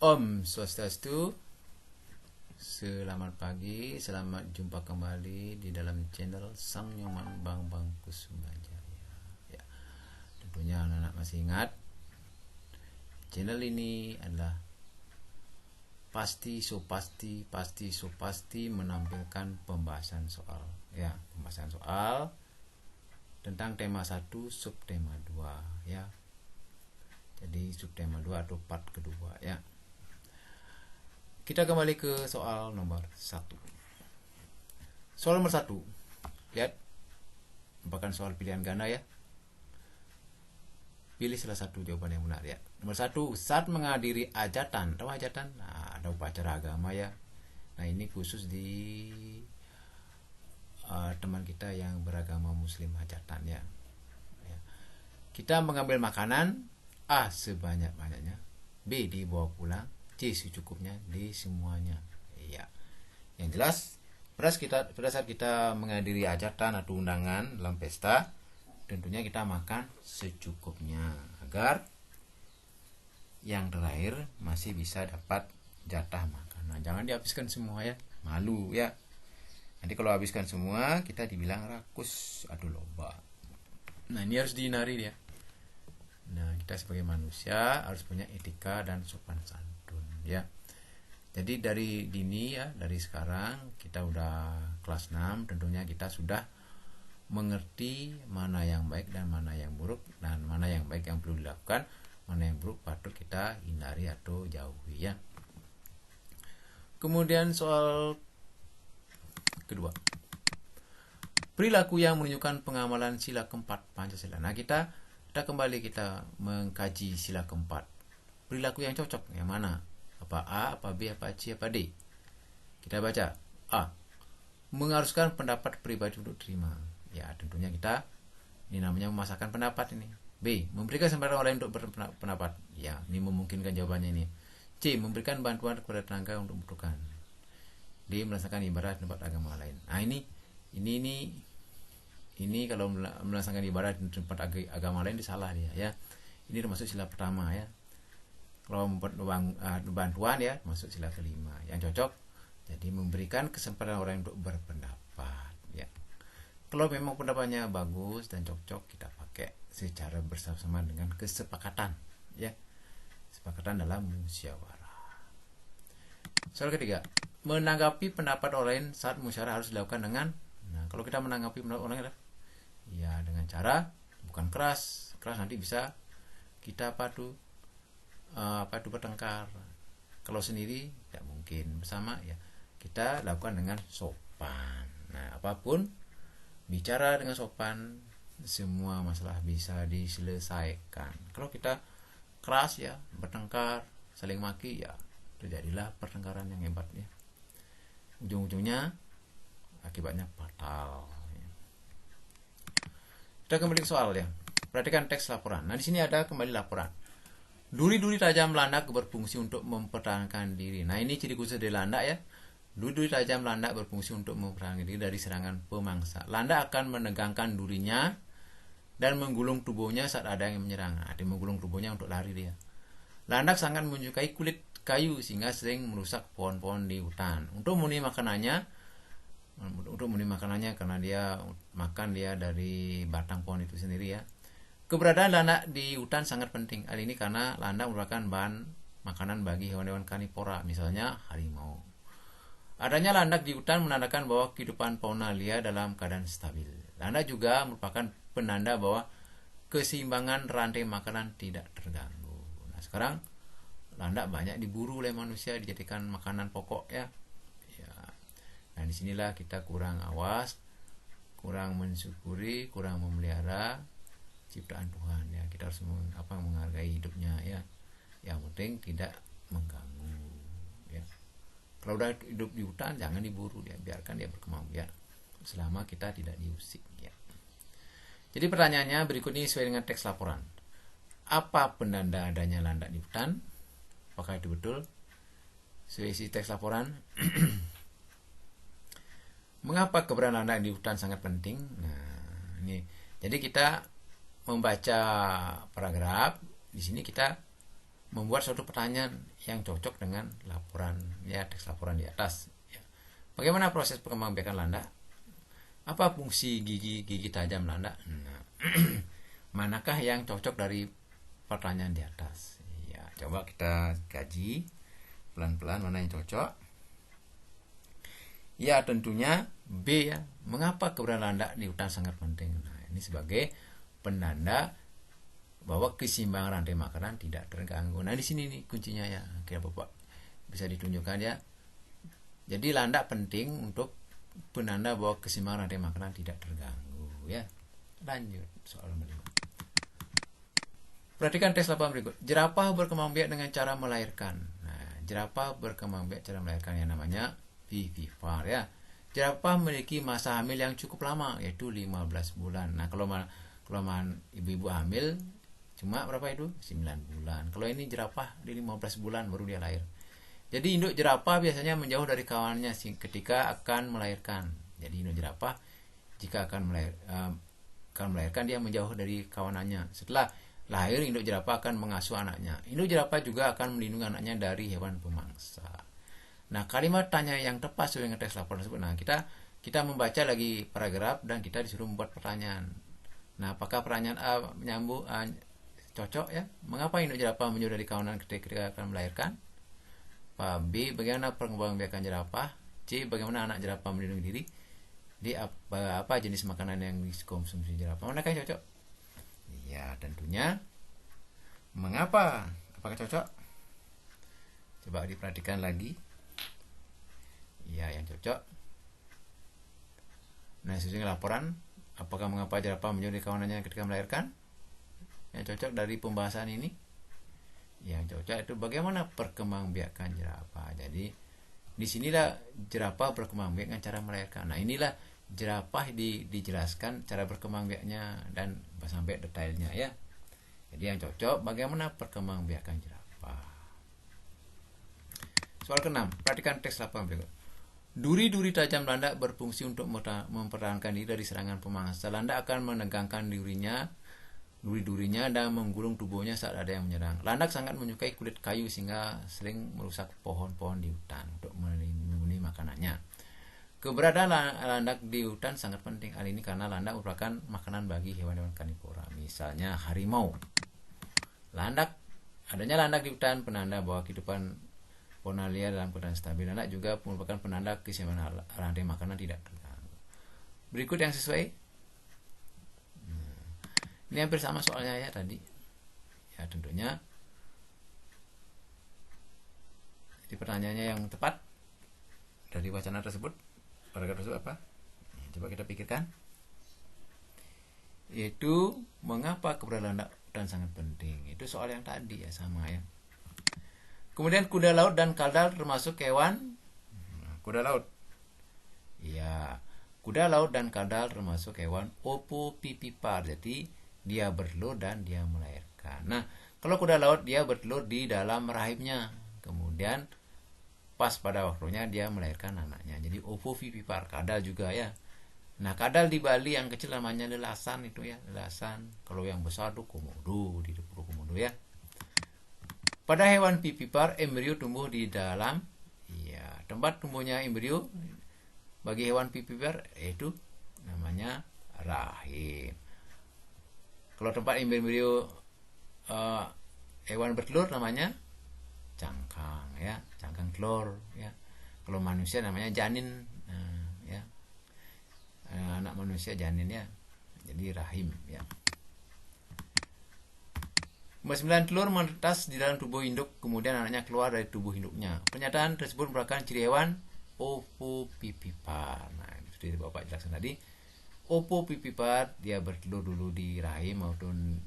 Om Swastiastu. Selamat pagi, selamat jumpa kembali di dalam channel Sang Nyoman Bang Kusumajaya. Ya, tentunya anak-anak masih ingat channel ini adalah pasti menampilkan pembahasan soal, ya, pembahasan soal tentang tema 1 subtema 2, ya. Jadi subtema 2 atau part kedua, ya. Kita kembali ke soal nomor 1. Soal nomor 1, lihat, merupakan soal pilihan ganda, ya. Pilih salah satu jawaban yang benar, ya. Nomor 1, saat menghadiri hajatan, tahu hajatan? Nah, ada upacara agama, ya. Nah, ini khusus di teman kita yang beragama muslim, hajatan, ya. Kita mengambil makanan, A, sebanyak-banyaknya, B, dibawa pulang, C, secukupnya, D, semuanya. Ya. Yang jelas, pada saat kita menghadiri hajatan atau undangan dalam pesta, tentunya kita makan secukupnya agar yang terakhir masih bisa dapat jatah makan. Nah, jangan dihabiskan semua, ya. Malu, ya. Nanti kalau habiskan semua, kita dibilang rakus, adu lomba. Nah, ini harus dihindari, ya. Nah, kita sebagai manusia harus punya etika dan sopan santun, ya. Jadi dari dini, ya, dari sekarang kita udah kelas 6, tentunya kita sudah mengerti mana yang baik dan mana yang buruk, dan mana yang baik yang perlu dilakukan, mana yang buruk patut kita hindari atau jauhi, ya. Kemudian soal kedua, perilaku yang menunjukkan pengamalan sila keempat Pancasila. Nah, kita mengkaji sila keempat. Perilaku yang cocok yang mana? Apa A, apa B, apa C, apa D? Kita baca. A, mengharuskan pendapat pribadi untuk terima. Ya, tentunya ini namanya memasakkan pendapat ini. B, memberikan kesempatan orang untuk berpendapat. Ya, ini memungkinkan jawabannya ini. C, memberikan bantuan kepada tetangga untuk membutuhkan. D, melaksanakan ibadah tempat agama lain. Nah, ini kalau melaksanakan ibadah di tempat agama lain salah dia, ya. Ini termasuk sila pertama, ya. Kalau membuat bantuan, ya, masuk sila kelima. Yang cocok, jadi memberikan kesempatan orang untuk berpendapat, ya. Kalau memang pendapatnya bagus dan cocok, kita pakai secara bersama-sama dengan kesepakatan, ya. Kesepakatan dalam musyawarah. Soal ketiga, menanggapi pendapat orang lain saat musyawarah harus dilakukan dengan, nah, kalau kita menanggapi pendapat orang lain, ya, dengan cara bukan keras nanti bisa kita bertengkar. Kalau sendiri tidak mungkin, bersama, ya, kita lakukan dengan sopan. Nah, apapun bicara dengan sopan, semua masalah bisa diselesaikan. Kalau kita keras, ya, bertengkar, saling maki, ya, terjadilah pertengkaran yang hebat, ya. Ujung-ujungnya akibatnya fatal. Kita kembali ke soal, ya. Perhatikan teks laporan. Nah, di sini ada kembali laporan. Duri-duri tajam landak berfungsi untuk mempertahankan diri. Nah, ini ciri khusus dari landak, ya. Duri-duri tajam landak berfungsi untuk mempertahankan diri dari serangan pemangsa. Landak akan menegangkan durinya dan menggulung tubuhnya saat ada yang menyerang. Nah, dia menggulung tubuhnya untuk lari dia. Landak sangat menyukai kulit kayu sehingga sering merusak pohon-pohon di hutan. Untuk memenuhi makanannya karena dia makan dari batang pohon itu sendiri, ya. Keberadaan landak di hutan sangat penting. Hal ini karena landak merupakan bahan makanan bagi hewan-hewan karnivora, misalnya harimau. Adanya landak di hutan menandakan bahwa kehidupan fauna liar dalam keadaan stabil. Landak juga merupakan penanda bahwa keseimbangan rantai makanan tidak terganggu. Nah, sekarang landak banyak diburu oleh manusia, dijadikan makanan pokok, ya. Nah, disinilah kita kurang awas, kurang mensyukuri, kurang memelihara ciptaan Tuhan, ya. Kita harus menghargai hidupnya, ya. Yang penting tidak mengganggu, ya. Kalau udah hidup di hutan, jangan diburu, ya. Biarkan dia berkembang, ya. Selama kita tidak diusik, ya. Jadi pertanyaannya berikut ini sesuai dengan teks laporan. Apa penanda adanya landak di hutan? Apakah itu betul? Sesuai isi teks laporan. Mengapa keberadaan landak di hutan sangat penting? Nah, ini. Jadi kita membaca paragraf, di sini kita membuat suatu pertanyaan yang cocok dengan laporan, ya, teks laporan di atas. Ya. Bagaimana proses perkembangbiakan landak? Apa fungsi gigi tajam landak? Nah, manakah yang cocok dari pertanyaan di atas? Ya, coba kita kaji pelan-pelan mana yang cocok. Ya, tentunya B, ya. Mengapa keberadaan landak di hutan sangat penting? Nah, ini sebagai penanda bahwa keseimbangan rantai makanan tidak terganggu. Nah, di sini nih kuncinya, ya. Kira Bapak bisa ditunjukkan, ya. Jadi landak penting untuk penanda bahwa keseimbangan rantai makanan tidak terganggu, ya. Lanjut soal berikut. Perhatikan tes laporan berikut. Jerapah berkembang biak dengan cara melahirkan. Nah, jerapah berkembang biak cara melahirkan yang namanya vivipar, ya. Jerapah memiliki masa hamil yang cukup lama, yaitu 15 bulan. Nah, kalau ibu-ibu hamil cuma berapa itu? 9 bulan. Kalau ini jerapah di 15 bulan baru dia lahir. Jadi induk jerapah biasanya menjauh dari kawanannya ketika akan melahirkan. Jadi induk jerapah jika akan melahirkan dia menjauh dari kawanannya. Setelah lahir, induk jerapah akan mengasuh anaknya. Induk jerapah juga akan melindungi anaknya dari hewan pemangsa. Nah, kalimat tanya yang tepat sesuai dengan teks laporan tersebut. Nah, kita membaca lagi paragraf dan kita disuruh membuat pertanyaan. Nah, apakah pertanyaan A menyambung cocok, ya? Mengapa induk jerapah menjauh dari kawanan ketika akan melahirkan? B, bagaimana perkembangbiakan jerapah? C, bagaimana anak jerapah melindungi diri? D, apa jenis makanan yang dikonsumsi jerapah? Manakah yang cocok? Ya, tentunya mengapa? Apakah cocok? Coba diperhatikan lagi. Ya, yang cocok. Nah, sesuai dengan laporan, apakah mengapa jerapah menjauh dari kawanannya ketika melahirkan? Yang cocok dari pembahasan ini. Yang cocok itu bagaimana perkembangbiakan jerapah. Jadi disinilah jerapah berkembangbiak dengan cara melahirkan. Nah, inilah jerapah dijelaskan cara berkembangbiaknya dan sampai detailnya, ya. Jadi yang cocok bagaimana perkembangbiakan jerapah. Soal ke-6, perhatikan teks laporan berikut. Duri-duri tajam landak berfungsi untuk mempertahankan diri dari serangan pemangsa. Landak akan menegangkan duri-durinya dan menggulung tubuhnya saat ada yang menyerang. Landak sangat menyukai kulit kayu sehingga sering merusak pohon-pohon di hutan untuk melindungi makanannya. Keberadaan landak di hutan sangat penting. Hal ini karena landak merupakan makanan bagi hewan-hewan karnivora, misalnya harimau. Adanya landak di hutan penanda bahwa kehidupan fauna liar dalam keadaan stabil. Landak juga merupakan penanda keseimbangan rantai makanan tidak terganggu. Berikut yang sesuai. Ini hampir sama soalnya, ya, tadi. Ya, tentunya di pertanyaannya yang tepat dari wacana tersebut, paragraf tersebut apa? Ya, coba kita pikirkan. Yaitu mengapa keberadaan landak dan sangat penting. Itu soal yang tadi, ya, sama, ya. Kemudian kuda laut dan kadal termasuk hewan. Kuda laut. Ya, kuda laut dan kadal termasuk hewan ovovivipar. Jadi dia bertelur dan dia melahirkan. Nah, kalau kuda laut dia bertelur di dalam rahimnya. Kemudian pas pada waktunya dia melahirkan anaknya. Jadi ovovivipar. Kadal juga, ya. Nah, kadal di Bali yang kecil namanya lelasan itu, ya, lelasan. Kalau yang besar tuh komodo, di Pulau Komodo, ya. Pada hewan vivipar, embrio tumbuh di dalam, ya, tempat tumbuhnya embrio bagi hewan vivipar itu namanya rahim. Kalau tempat embrio hewan bertelur namanya cangkang, ya, cangkang telur, ya. Kalau manusia namanya janin, ya, anak manusia janin, ya. Jadi rahim, ya. 9 telur menetas di dalam tubuh induk, kemudian anaknya keluar dari tubuh induknya. Pernyataan tersebut merupakan ciri hewan ovovivipar. Nah, itu sudah Bapak jelaskan tadi. Ovovivipar dia bertelur dulu di rahim maupun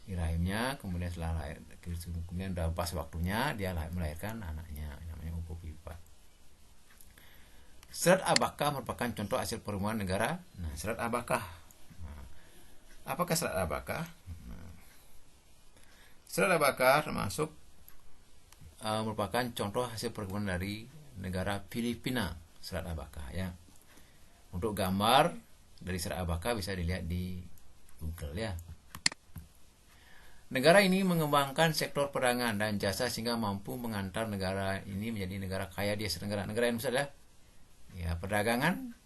di rahimnya, kemudian setelah lahir, kemudian sudah pas waktunya dia melahirkan anaknya, namanya ovovivipar. Serat abakah merupakan contoh hasil perhubungan negara. Nah, serat abakah. Nah, apakah serat abakah? Serat abakah termasuk merupakan contoh hasil perkebunan dari negara Filipina, serat abakah, ya. Untuk gambar dari serat abakah bisa dilihat di Google, ya. Negara ini mengembangkan sektor perdagangan dan jasa sehingga mampu mengantar negara ini menjadi negara kaya di Asia Tenggara. Negara yang besar ya perdagangan,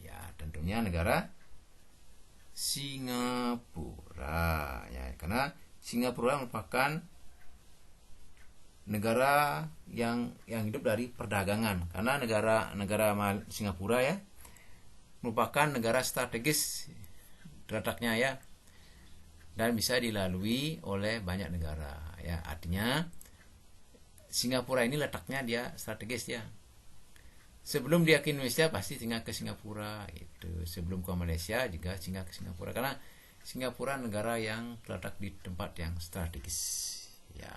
ya tentunya negara Singapura ya, karena Singapura merupakan negara yang hidup dari perdagangan, karena negara Singapura ya merupakan negara strategis letaknya ya, dan bisa dilalui oleh banyak negara ya. Artinya Singapura ini letaknya dia strategis ya. Sebelum dia ke Indonesia pasti singgah ke Singapura itu. Sebelum ke Malaysia juga singgah ke Singapura, karena Singapura negara yang terletak di tempat yang strategis ya.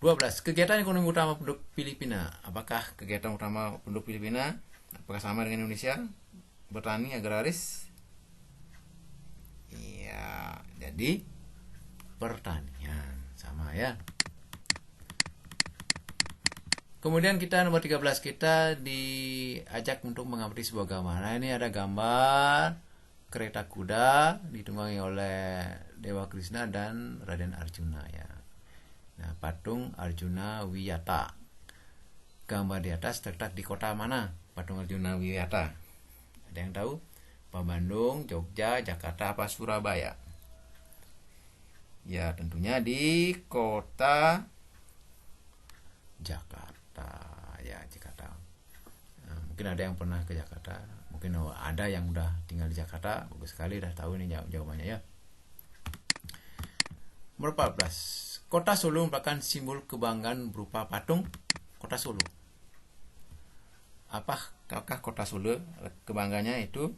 12. Kegiatan ekonomi utama penduduk Filipina. Apakah kegiatan utama penduduk Filipina apakah sama dengan Indonesia? Bertani, agraris? Iya, jadi pertanian sama ya. Kemudian kita nomor 13, kita diajak untuk mengamati sebuah gambar. Nah, ini ada gambar kereta kuda ditunggangi oleh Dewa Krishna dan Raden Arjuna ya. Nah, patung Arjuna Wiyata. Gambar di atas terletak di kota mana? Patung Arjuna Wiyata. Ada yang tahu? Apa Bandung, Jogja, Jakarta, apa Surabaya? Ya, tentunya di kota Jakarta. Ya, Jakarta. Nah, mungkin ada yang pernah ke Jakarta, mungkin ada yang udah tinggal di Jakarta. Bagus sekali, udah tahu ini jawabannya ya. Nomor 14. Kota Solo merupakan simbol kebanggaan berupa patung Kota Solo. Apakah Kota Solo kebanggaannya itu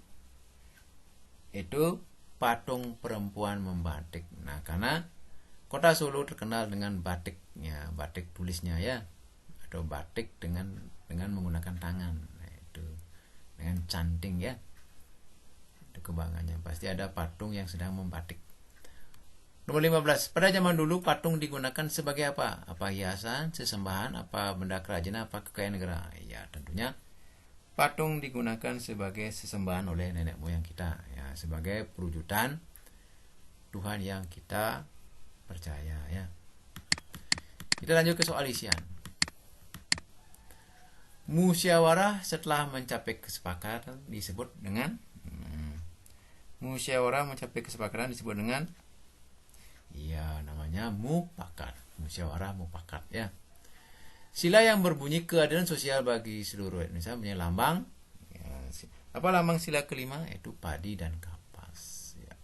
patung perempuan membatik. Nah, karena Kota Solo terkenal dengan batiknya, batik tulisnya ya, atau batik dengan menggunakan tangan. Nah, itu dengan canting ya. Itu kebanggaannya. Pasti ada patung yang sedang membatik. Nomor 15. Pada zaman dulu patung digunakan sebagai apa? Apa hiasan, sesembahan, apa benda kerajinan, apa kekayaan negara? Ya, tentunya patung digunakan sebagai sesembahan oleh nenek moyang kita ya, sebagai perwujudan Tuhan yang kita percaya ya. Kita lanjut ke soal isian. Musyawarah setelah mencapai kesepakatan disebut dengan musyawarah mencapai kesepakatan disebut dengan ya, namanya mufakat. Musyawarah mufakat ya. Sila yang berbunyi keadilan sosial bagi seluruh Indonesia punya lambang ya, apa lambang sila kelima? Itu padi dan kapas ya.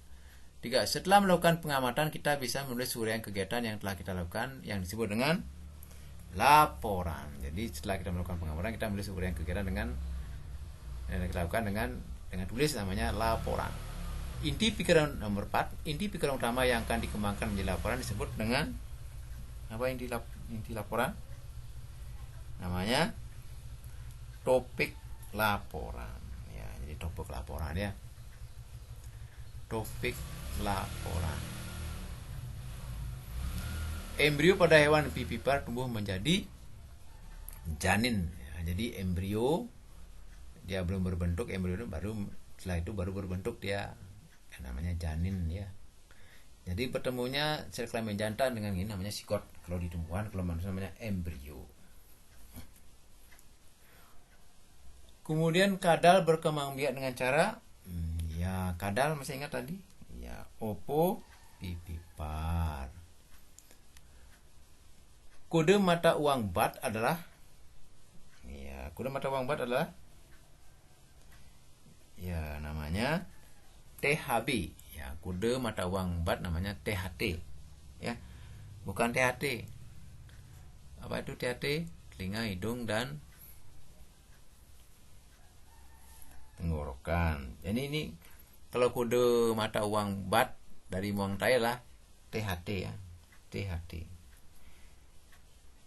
3. Setelah melakukan pengamatan kita bisa menulis uraian kegiatan yang telah kita lakukan yang disebut dengan laporan. Jadi setelah kita melakukan pengamatan kita menulis uraian kegiatan dengan yang kita lakukan dengan tulis, namanya laporan. Inti pikiran nomor 4, inti pikiran utama yang akan dikembangkan menjadi laporan disebut dengan apa? Inti laporan namanya topik laporan ya. Jadi topik laporan ya, topik laporan. Embrio pada hewan vivipar tumbuh menjadi janin ya. Jadi embrio dia belum berbentuk, embrio itu setelah itu baru berbentuk dia namanya janin ya. Jadi bertemunya sel kelamin jantan dengan ini namanya sigot. Kalau di tumbuhan, kalau manusia namanya embrio. Kemudian kadal berkembang biak dengan cara ya, kadal masih ingat tadi? Ya, ovovivipar. Kode mata uang bat adalah ya, namanya THB ya. Kode mata uang bat namanya THT ya, bukan THT. Apa itu THT? Telinga, hidung, dan tenggorokan. Jadi ini kalau kode mata uang bat dari Muang Thai lah THT ya.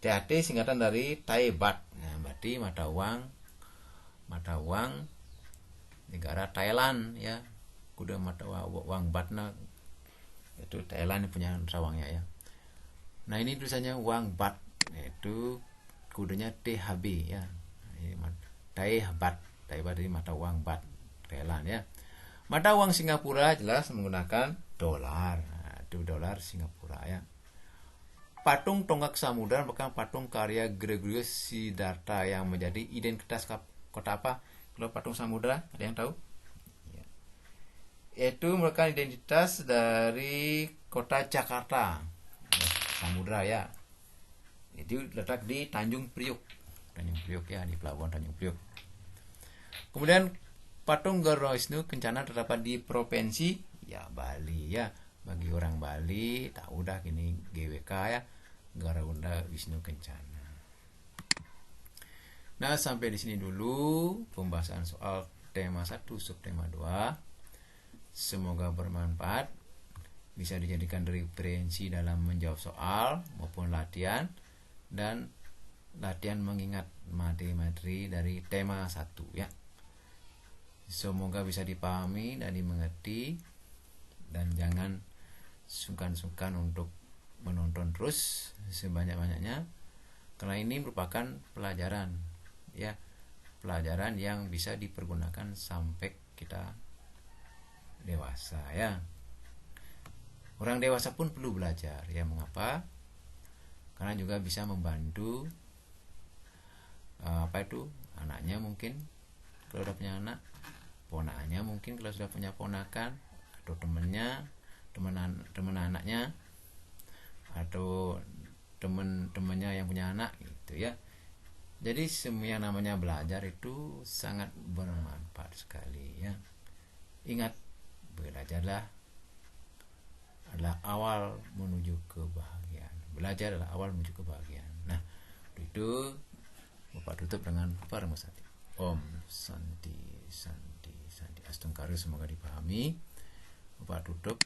THT singkatan dari Thai Baht. Nah, berarti mata uang negara Thailand ya. Kode mata uang batna itu Thailand punya rawangnya ya. Nah, ini tulisannya uang bat, yaitu kodenya THB ya. Thai Baht dari mata uang bat Thailand ya. Mata uang Singapura jelas menggunakan dolar. Nah, dolar Singapura ya. Patung tonggak samudra merupakan patung karya Gregorius Siddhartha yang menjadi identitas kota apa? Kalau patung samudra, ada yang tahu? Ya. Itu merupakan identitas dari kota Jakarta. Samudra ya. Itu letak di Tanjung Priok. Tanjung Priok ya, di pelabuhan Tanjung Priok. Kemudian patung Garuda Wisnu Kencana terdapat di provinsi ya Bali ya. Bagi orang Bali tahu dah ini GWK ya, Garuda Wisnu Kencana. Nah, sampai di sini dulu pembahasan soal tema 1 subtema 2. Semoga bermanfaat, bisa dijadikan referensi dalam menjawab soal maupun latihan dan latihan mengingat materi dari tema 1 ya. Semoga bisa dipahami dan dimengerti, dan jangan sungkan-sungkan untuk menonton terus sebanyak-banyaknya, karena ini merupakan pelajaran ya, pelajaran yang bisa dipergunakan sampai kita dewasa ya. Orang dewasa pun perlu belajar ya. Mengapa? Karena juga bisa membantu anaknya, mungkin kalau udah punya anak, ponakannya mungkin kalau sudah punya ponakan, atau teman anaknya, atau teman-temannya yang punya anak gitu ya. Jadi semua yang namanya belajar itu sangat bermanfaat sekali ya. Ingat, belajarlah adalah awal menuju kebahagiaan. Belajar adalah awal menuju kebahagiaan. Nah, itu Bapak tutup dengan Paramasati. Om Santi Santi Santi Astungkaru, semoga dipahami. Bapak tutup